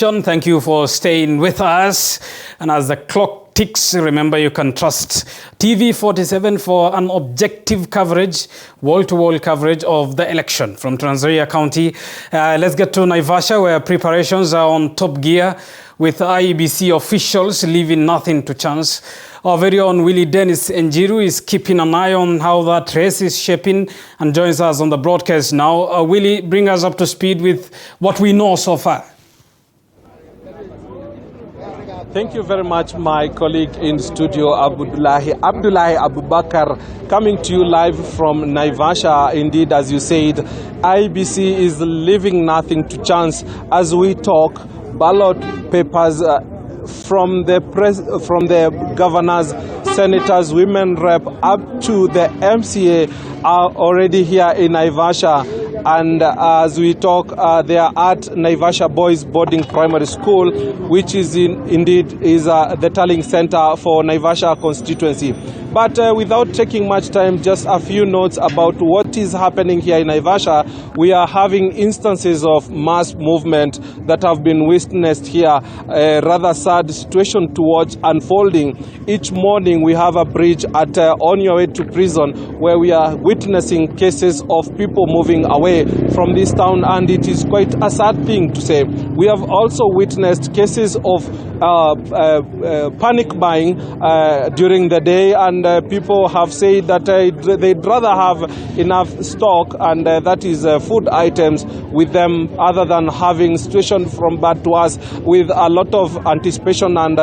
John, thank you for staying with us. And as the clock ticks, remember you can trust TV47 for an objective coverage, wall-to-wall coverage of the election from Trans Nzoia County. Let's get to Naivasha, where preparations are on top gear, with IEBC officials leaving nothing to chance. Our very own Willie Dennis Njiru is keeping an eye on how that race is shaping and joins us on the broadcast now. Willie, bring us up to speed with what we know so far. Thank you very much, my colleague in studio, Abdullahi Abubakar, coming to you live from Naivasha. Indeed, as you said, IEBC is leaving nothing to chance as we talk. Ballot papers from the governors, senators, women rep, up to the MCA are already here in Naivasha. And as we talk, they are at Naivasha Boys Boarding Primary School, which is indeed the tallying center for Naivasha constituency. But without taking much time, just a few notes about what is happening here in Naivasha. We are having instances of mass movement that have been witnessed here. A rather sad situation to watch unfolding. Each morning we have a bridge at On Your Way to Prison, where we are witnessing cases of people moving away from this town, and it is quite a sad thing to say. We have also witnessed cases of panic buying during the day, and people have said that they'd rather have enough stock, and that is food items with them, other than having situation from bad to worse, with a lot of anticipation and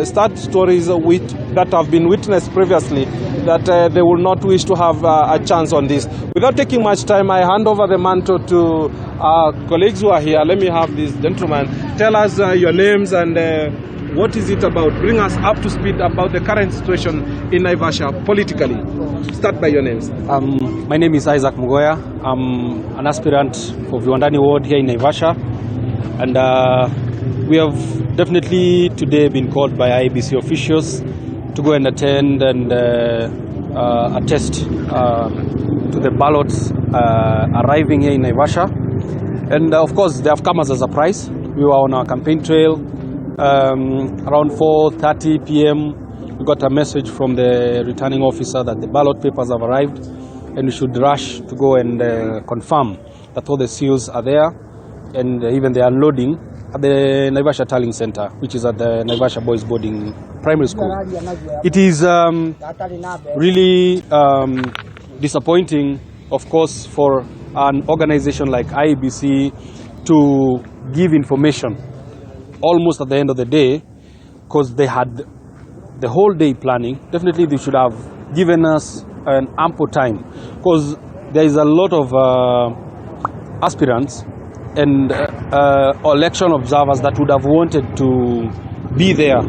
sad stories that have been witnessed previously, that they will not wish to have a chance on this. Without taking much time, I hand over the mantle to our colleagues who are here. Let me have this gentleman tell us your names and what is it about. Bring us up to speed about the current situation in Naivasha politically. Start by your names. My name is Isaac Mugoya. I'm an aspirant for Viwandani Ward here in Naivasha, and we have definitely today been called by IEBC officials to go and attend and attest to the ballots arriving here in Naivasha. And of course, they have come as a surprise. We were on our campaign trail. Around 4:30 p.m. we got a message from the returning officer that the ballot papers have arrived and we should rush to go and confirm that all the seals are there, and even the unloading at the Naivasha Tallying Center, which is at the Naivasha Boys Boarding Primary School. It is really disappointing, of course, for an organization like IEBC to give information almost at the end of the day, because they had the whole day planning. Definitely they should have given us an ample time, because there is a lot of aspirants and election observers that would have wanted to be there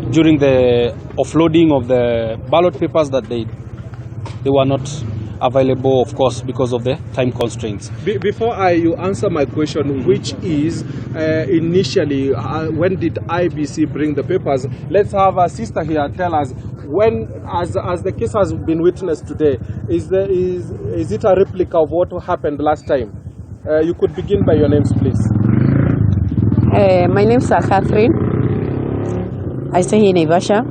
during the offloading of the ballot papers, that they were not available, of course, because of the time constraints. Before you answer my question, which is initially, when did IEBC bring the papers? Let's have a sister here tell us, when, as the case has been witnessed today, is it a replica of what happened last time? You could begin by your names, please. My name is Catherine. I stay here in Naivasha.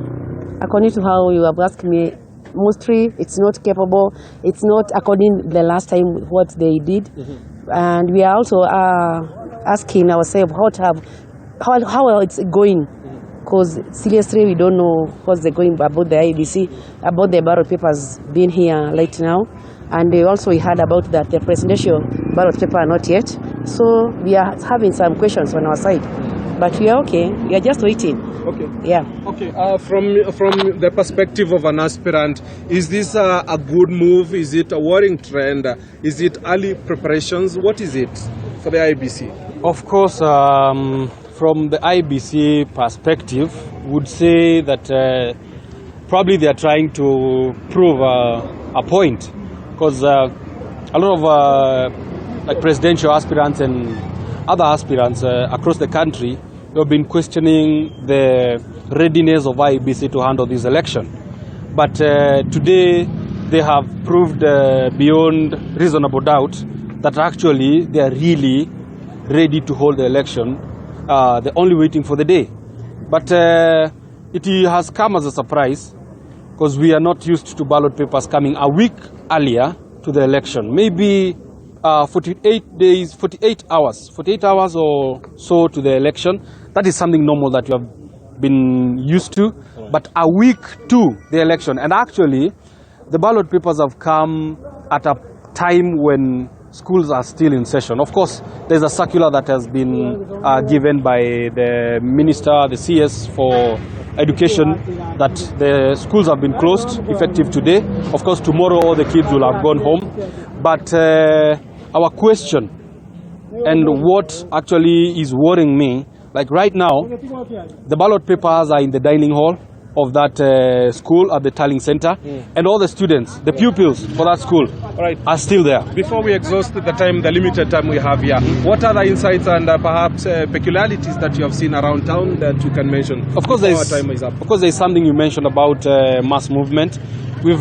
According to how you have asked me, mostly it's not capable. It's not according to the last time what they did. And we are also asking ourselves how it's going. Because seriously, we don't know what's going about the IEBC, about the ballot papers being here right now. And also we heard about that the presidential ballot paper are not yet. So we are having some questions on our side. But we are okay. We are just waiting. Okay. Yeah. Okay. From the perspective of an aspirant, is this a good move? Is it a worrying trend? Is it early preparations? What is it for the IEBC? Of course, from the IEBC perspective, would say that probably they are trying to prove a point, because a lot of like presidential aspirants and other aspirants across the country have been questioning the readiness of IEBC to handle this election. But today they have proved beyond reasonable doubt that actually they are really ready to hold the election they're only waiting for the day. But it has come as a surprise because we are not used to ballot papers coming a week earlier to the election. Maybe 48 hours or so to the election. That is something normal that you have been used to. But a week to the election, and actually the ballot papers have come at a time when schools are still in session. Of course, there's a circular that has been given by the minister, the CS for education, that the schools have been closed effective today. Of course, tomorrow all the kids will have gone home. But our question and what actually is worrying me, like right now, the ballot papers are in the dining hall of that school at the Tallying Center, and all the students, the pupils for that school, are still there. Before we exhaust the time, the limited time we have here, what are the insights and perhaps peculiarities that you have seen around town that you can mention? Of course, there's something you mentioned about mass movement. We've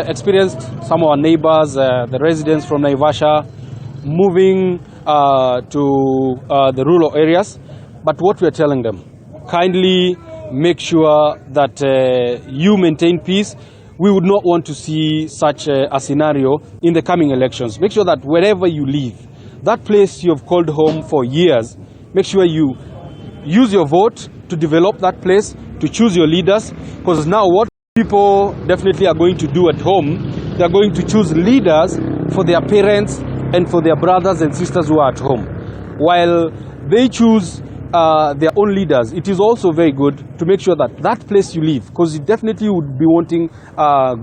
experienced some of our neighbors, the residents from Naivasha, moving to the rural areas. But what we are telling them, kindly make sure that you maintain peace. We would not want to see such a scenario in the coming elections. Make sure that wherever you live, that place you have called home for years, make sure you use your vote to develop that place, to choose your leaders, because now what people definitely are going to do at home, they are going to choose leaders for their parents and for their brothers and sisters who are at home. While they choose their own leaders, it is also very good to make sure that that place you live, because you definitely would be wanting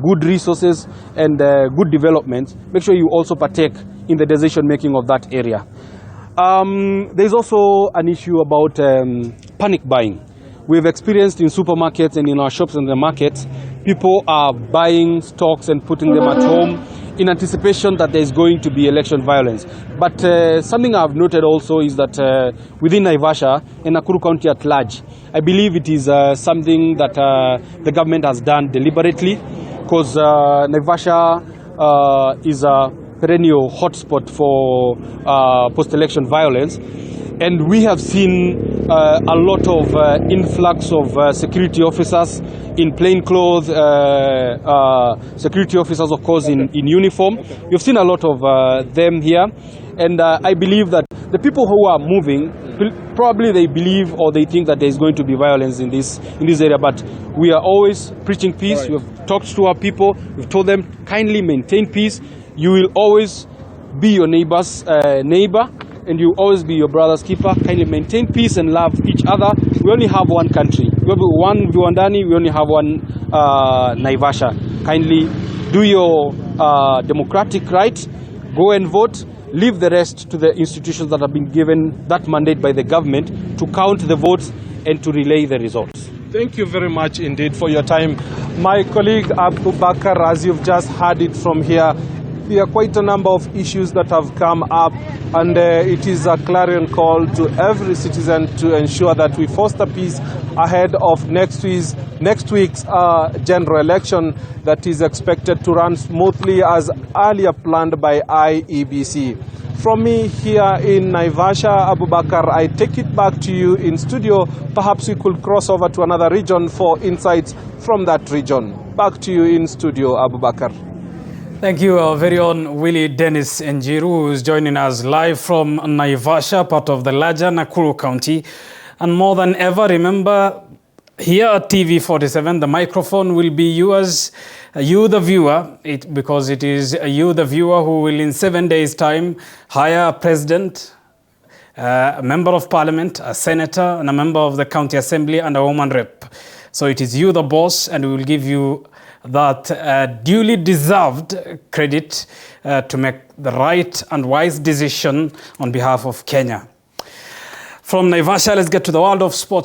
good resources and good development, make sure you also partake in the decision making of that area. There is also an issue about panic buying. We've experienced in supermarkets and in our shops and the markets, people are buying stocks and putting them at home in anticipation that there is going to be election violence. But something I've noted also is that within Naivasha and Nakuru County at large, I believe it is something that the government has done deliberately, because Naivasha is a perennial hotspot for post-election violence. And we have seen a lot of influx of security officers in plain clothes, security officers, of course, in uniform. You've seen a lot of them here. And I believe that the people who are moving, probably they believe or they think that there is going to be violence in this area. But we are always preaching peace. Right. We have talked to our people. We've told them, kindly maintain peace. You will always be your neighbor's neighbor, and you always be your brother's keeper. Kindly maintain peace and love each other. We only have one country. We have one Viwandani. We only have one Naivasha. Kindly do your democratic right. Go and vote. Leave the rest to the institutions that have been given that mandate by the government to count the votes and to relay the results. Thank you very much indeed for your time. My colleague Abu Bakar, as you've just heard it from here, there are quite a number of issues that have come up, and it is a clarion call to every citizen to ensure that we foster peace ahead of next week's general election that is expected to run smoothly as earlier planned by IEBC. From me here in Naivasha, Abu Bakar, I take it back to you in studio. Perhaps we could cross over to another region for insights from that region. Back to you in studio, Abu Bakar. Thank you, our very own Willie Dennis Njiru, who is joining us live from Naivasha, part of the larger Nakuru County. And more than ever, remember, here at TV47, the microphone will be yours, you the viewer, because it is you the viewer who will in 7 days' time hire a president, a member of parliament, a senator, and a member of the county assembly, and a woman rep. So it is you the boss, and we will give you that duly deserved credit to make the right and wise decision on behalf of Kenya. From Naivasha, let's get to the world of sports.